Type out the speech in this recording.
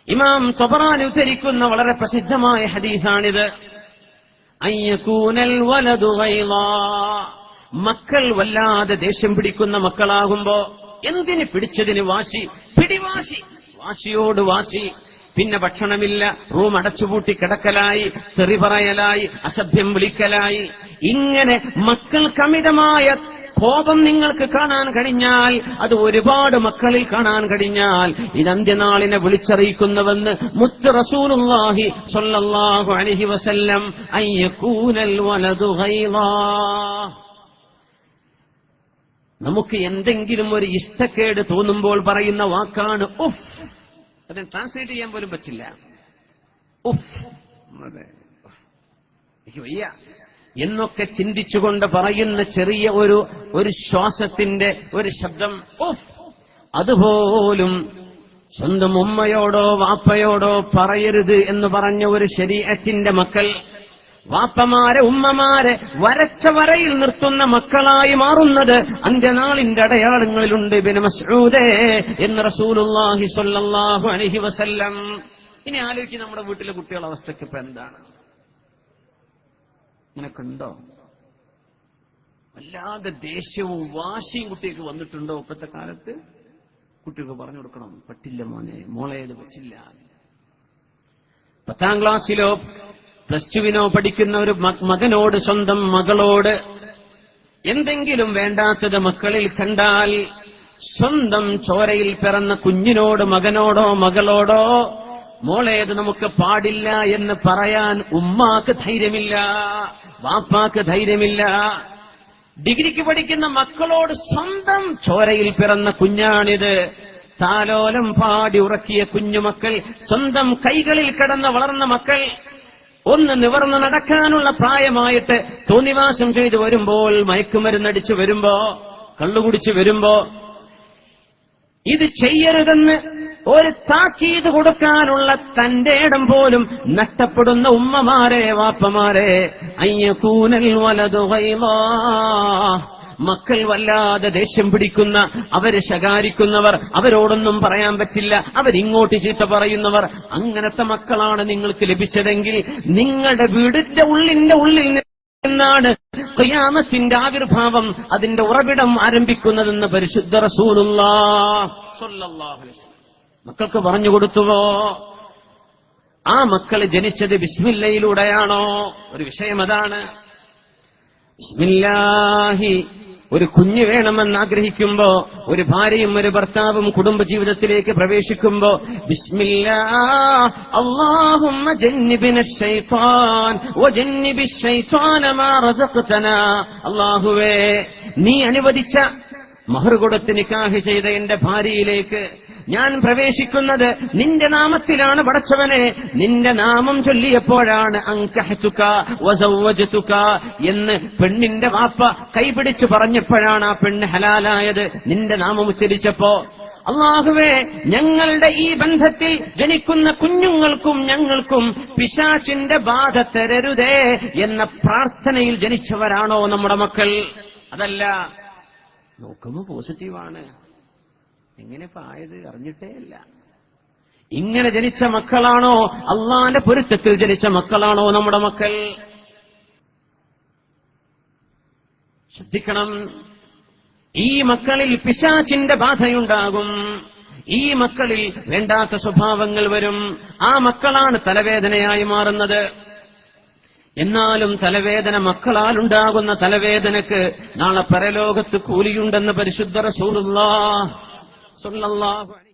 ഇമാം തബറാനി ഉദ്ധരിക്കുന്ന വളരെ പ്രസിദ്ധമായ ഹദീസാണിത്. അയ്യകൂനൽ വലദു ഗൈളാ, മക്കൾ വല്ലാതെ ദേഷ്യം പിടിക്കുന്ന മക്കളാകുമ്പോ, എന്തിന് പിടിച്ചതിന് വാശി, പിടിവാശി, വാശിയോട് വാശി, പിന്നെ ഭക്ഷണമില്ല, റൂം അടച്ചുപൂട്ടി കിടക്കലായി, തെറി പറയലായി, അസഭ്യം വിളിക്കലായി, ഇങ്ങനെ മക്കൾക്കമിതമായ കോപം നിങ്ങൾക്ക് കാണാൻ കഴിഞ്ഞാൽ, അത് ഒരുപാട് മക്കളിൽ കാണാൻ കഴിഞ്ഞാൽ, ഇത് അന്ത്യനാളിനെ വിളിച്ചറിയിക്കുന്നുവെന്ന് മുത്ത് റസൂലുള്ളാഹി സ്വല്ലല്ലാഹു അലൈഹി വസല്ലം. അയ്യകൂനൽ വലദു ഗൈളാ, നമുക്ക് എന്തെങ്കിലും ഒരു ഇഷ്ടക്കേട് തോന്നുമ്പോൾ പറയുന്ന വാക്കാണ് ഉഫ്. അതിന് ട്രാൻസ്ലേറ്റ് ചെയ്യാൻ പോലും പറ്റില്ല. ഉഫ്, എനിക്ക് വയ്യ എന്നൊക്കെ ചിന്തിച്ചുകൊണ്ട് പറയുന്ന ചെറിയ ഒരു ശ്വാസത്തിന്റെ ഒരു ശബ്ദം ഉഫ്, അതുപോലും സ്വന്തം ഉമ്മയോടോ വാപ്പയോടോ പറയരുത് എന്ന് പറഞ്ഞ ഒരു ശരീഅത്തിന്റെ മക്കൾ, വാപ്പമാരെ ഉമ്മമാരെ വരച്ച വരയിൽ നിർത്തുന്ന മക്കളായി മാറുന്നത് അന്ത്യനാളിന്റെ അടയാളങ്ങളിലുണ്ട്. ഇബ്നു മസ്ഊദേ എന്ന് റസൂലുള്ളാഹി സ്വല്ലല്ലാഹു അലൈഹി വസല്ലം. ഇനി ആലോചിക്കും, നമ്മുടെ വീട്ടിലെ കുട്ടികളുടെ അവസ്ഥയ്ക്ക് ഇപ്പൊ എന്താണ്? ഇങ്ങനൊക്കെ ഉണ്ടോ? വല്ലാതെ ദേഷ്യവും വാശിയും കുട്ടിക്ക് വന്നിട്ടുണ്ടോ? ഇപ്പോഴത്തെ കാലത്ത് കുട്ടികൾക്ക് പറഞ്ഞു കൊടുക്കണം, പറ്റില്ല മോനെ, മോളെ, ഇത് പറ്റില്ല. 10ാം ക്ലാസ്സിലോ +2 പഠിക്കുന്ന ഒരു മകനോട്, സ്വന്തം മകളോട് എന്തെങ്കിലും വേണ്ടാത്തത് മക്കളിൽ കണ്ടാൽ, സ്വന്തം ചോരയിൽ പിറന്ന കുഞ്ഞിനോട്, മകനോടോ മകളോടോ, മോളേത് നമുക്ക് പാടില്ല എന്ന് പറയാൻ ഉമ്മാക്ക് ധൈര്യമില്ല, വാപ്പാക്ക് ധൈര്യമില്ല. ഡിഗ്രിക്ക് പഠിക്കുന്ന മക്കളോട്, സ്വന്തം ചോരയിൽ പിറന്ന കുഞ്ഞാണിത്, താലോലം പാടി ഉറക്കിയ കുഞ്ഞുമക്കൾ, സ്വന്തം കൈകളിൽ കിടന്ന് വളർന്ന മക്കൾ, ഒന്ന് നിവർന്ന് നടക്കാനുള്ള പ്രായമായിട്ട് തോന്നിവാസം ചെയ്തു വരുമ്പോൾ, മയക്കുമരുന്നടിച്ചു വരുമ്പോ, കള്ളുകുടിച്ചു വരുമ്പോ, ഇത് ചെയ്യരുതെന്ന് ഒരു താക്കീത് കൊടുക്കാനുള്ള തന്റെ ഇടം പോലും നഷ്ടപ്പെടുന്ന ഉമ്മമാരെ, വാപ്പമാരെ, അയ്യകൂനൽ വലദു ഗൈളാ, മക്കൾ വല്ലാതെ ദേഷ്യം പിടിക്കുന്ന, അവര് ശകാരിക്കുന്നവർ, അവരോടൊന്നും പറയാൻ പറ്റില്ല, അവരിങ്ങോട്ട് ചീത്ത പറയുന്നവർ, അങ്ങനത്തെ മക്കളാണ് നിങ്ങൾക്ക് ലഭിച്ചതെങ്കിൽ നിങ്ങളുടെ വീടിന്റെ ഉള്ളിൽ നിന്നാണ് ഖിയാമത്തിന്റെ ആവിർഭാവം, അതിന്റെ ഉറവിടം ആരംഭിക്കുന്നതെന്ന് പരിശുദ്ധ റസൂലുള്ളാഹി സ്വല്ലല്ലാഹു അലൈഹി വസല്ലം മക്കൾക്ക് പറഞ്ഞു കൊടുത്തുവോ? ആ മക്കൾ ജനിച്ചത് ബിസ്മില്ലയിലൂടെയാണോ? ഒരു വിഷയം അതാണ്. ബിസ്മില്ലാഹി, ഒരു കുഞ്ഞ് വേണമെന്ന് ആഗ്രഹിക്കുമ്പോ, ഒരു ഭാര്യയും ഒരു ഭർത്താവും കുടുംബജീവിതത്തിലേക്ക് പ്രവേശിക്കുമ്പോ, ബിസ്മില്ലാഹ് അല്ലാഹുമ്മ ജന്നിബിനശ് ശൈത്വാൻ വജന്നിബിശ് ശൈത്വാന മാ റസഖ്തനാ, അല്ലാഹുവേ, നീ അനുവദിച്ച മഹർ കൊടുത്ത് നിക്കാഹ് ചെയ്ത എന്റെ ഭാര്യയിലേക്ക് ഞാൻ പ്രവേശിക്കുന്നത് നിന്റെ നാമത്തിലാണ് പടച്ചവനെ. നിന്റെ നാമം ചൊല്ലിയപ്പോഴാണ് അൻകഹ്തുക വസവ്വജ്തുക എന്ന് പെണ്ണിന്റെ വാപ്പ കൈപിടിച്ച് പറഞ്ഞപ്പോഴാണ് ആ പെണ്ണ് ഹലാലായത്, നിന്റെ നാമം ഉച്ചരിച്ചപ്പോ. അല്ലാഹുവേ, ഞങ്ങളുടെ ഈ ബന്ധത്തിൽ ജനിക്കുന്ന കുഞ്ഞുങ്ങൾക്കും ഞങ്ങൾക്കും പിശാചിന്റെ ബാധ തരരുതേ എന്ന പ്രാർത്ഥനയിൽ ജനിച്ചവരാണോ നമ്മുടെ മക്കൾ? അതല്ല. നോക്കുമ്പോ പോസിറ്റീവാണ്, എങ്ങനെ ആയത് അറിഞ്ഞിട്ടേ ഇല്ല. ഇങ്ങനെ ജനിച്ച മക്കളാണോ? അള്ളാന്റെ പൊരുത്തത്തിൽ ജനിച്ച മക്കളാണോ നമ്മുടെ മക്കൾ? ശ്രദ്ധിക്കണം. ഈ മക്കളിൽ പിശാചിന്റെ ബാധയുണ്ടാകും, ഈ മക്കളിൽ വേണ്ടാത്ത സ്വഭാവങ്ങൾ വരും. ആ മക്കളാണ് തലവേദനയായി മാറുന്നത്. എന്നാലും തലവേദന, മക്കളാലുണ്ടാകുന്ന തലവേദനക്ക് നാളെ പരലോകത്ത് കൂലിയുണ്ടെന്ന് പരിശുദ്ധ റസൂലുള്ളാഹി സ്വല്ലല്ലാഹു അലൈഹി